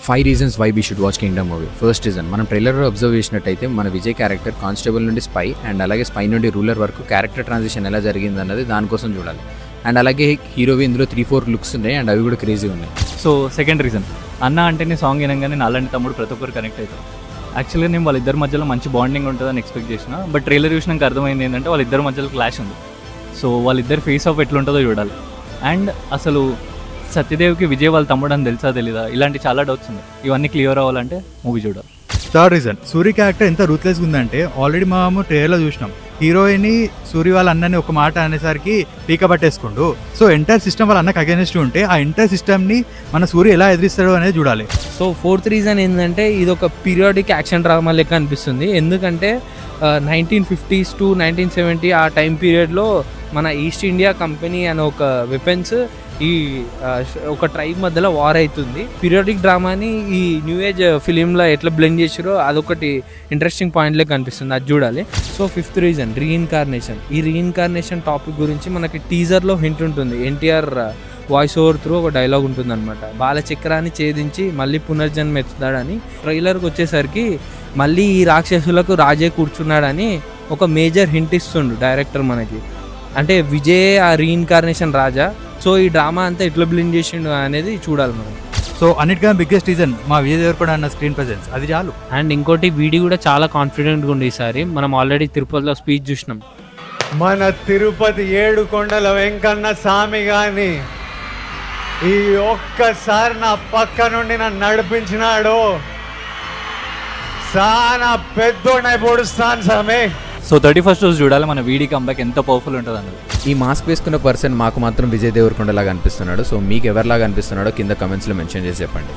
5 reasons why we should watch Kingdom movie. First reason, మనం ట్రైలర్లో observe చేసినట్టయితే మన విజయ్ క్యారెక్టర్ కానిస్టేబుల్ నుండి స్పై అండ్ అలాగే స్పై నుండి రూలర్ వరకు క్యారెక్టర్ ట్రాన్సిషన్ ఎలా జరిగింది అన్నది దానికోసం చూడాలి. అండ్ అలాగే హీరోవి ఇందులో 3-4 లుక్స్ ఉన్నాయి అండ్ అవి కూడా క్రేజీ ఉన్నాయి. సో సెకండ్ రీజన్, అన్న అంటేనే సాంగ్ వినగానే నాలాంటి తమ్ముడు ప్రతి ఒక్కరు కనెక్ట్ అవుతారు. యాక్చువల్గా నేను వాళ్ళిద్దరి మధ్యలో మంచి బాండింగ్ ఉంటుందని ఎక్స్పెక్ట్ చేసిన, బట్ ట్రైలర్ చూసినాక అర్థమైంది ఏంటంటే వాళ్ళిద్దరి మధ్యలో క్లాష్ ఉంది. సో వాళ్ళిద్దరు ఫేస్ ఆఫ్ ఎట్లుంటుందో చూడాలి. అండ్ అసలు సత్యదేవ్కి విజయ్ వాళ్ళ తమ్ముడు అని తెలుసా తెలీదా, ఇలాంటి చాలా డౌట్స్ ఉన్నాయి. ఇవన్నీ క్లియర్ అవ్వాలంటే మూవీ చూడాలి. థర్డ్ రీజన్, సూరి క్యారెక్టర్ ఎంత రూత్లెస్గా ఉందంటే ఆల్రెడీ మనము ట్రైలర్లో చూసినాం. హీరోయిన్ సూరి వాళ్ళ అన్నని ఒక మాట అనేసరికి పీక పట్టేసుకుంటూ, సో ఎంటైర్ సిస్టమ్ వాళ్ళ అన్నకు అగెనిస్ట్ ఉంటే ఆ ఎంటైర్ సిస్టమ్ని మన సూరి ఎలా ఎదిరిస్తాడో అనేది చూడాలి. సో ఫోర్త్ రీజన్ ఏంటంటే ఇది ఒక పీరియాడిక్ యాక్షన్ డ్రామా లెక్క అనిపిస్తుంది. ఎందుకంటే 1950s to 1970 ఆ టైం పీరియడ్లో మన ఈస్ట్ ఇండియా కంపెనీ అనే ఒక వెపన్స్ ఈ ఒక ట్రైబ్ మధ్యలో వార్ అవుతుంది. పీరియాడిక్ డ్రామాని ఈ న్యూ ఏజ్ ఫిలింలో ఎట్లా బ్లెండ్ చేసారో అదొకటి ఇంట్రెస్టింగ్ పాయింట్ లెక్క అనిపిస్తుంది, అది చూడాలి. So fifth reason, reincarnation. ఈ రీఇన్కార్నేషన్ టాపిక్ గురించి మనకి టీజర్లో హింట్ ఉంటుంది. ఎన్టీఆర్ వాయిస్ ఓవర్ త్రూ ఒక డైలాగ్ ఉంటుంది అనమాట, బాలచక్రాన్ని ఛేదించి మళ్ళీ పునర్జన్మ ఎత్తుతాడని. ట్రైలర్కి వచ్చేసరికి మళ్ళీ ఈ రాక్షసులకు రాజే కూర్చున్నాడని ఒక మేజర్ హింట్ ఇస్తుండు డైరెక్టర్ మనకి. అంటే విజయ్ ఆ రీఇన్కార్నేషన్ రాజా. సో ఈ డ్రామా అంతా ఎట్లా బ్లెండ్ చేసిండు అనేది చూడాలి మనం. సో అన్నిటికన్నా బిగ్గెస్ట్ రీజన్ మా విజయ్ దేవరకొండ అన్న స్క్రీన్ ప్రెజెన్స్, అది చాలు. అండ్ ఇంకోటి వీడి కూడా చాలా కాన్ఫిడెంట్గా ఉంది ఈసారి. మనం ఆల్రెడీ తిరుపతిలో స్పీచ్ చూసినాం. మన తిరుపతి 7 కొండల వెంకన్న స్వామి గాని ఈ ఒక్కసారి నా పక్క నుండి నన్ను నడిపించినాడు, చాలా పెద్దోడై పొడుస్తాను స్వామి. సో 31st రోజు చూడాలి మన వీడి కంబ్యాక్ ఎంత పవర్ఫుల్ ఉంటుంది అన్నది. ఈ మాస్క్ వేసుకున్న పర్సన్ మాకు మాత్రం విజయ్ దేవరకొండ లాగా అనిపిస్తున్నాడు. సో మీకు ఎవరిలాగా అనిపిస్తున్నాడో కింద కమెంట్స్లో మెన్షన్ చేసి చెప్పండి.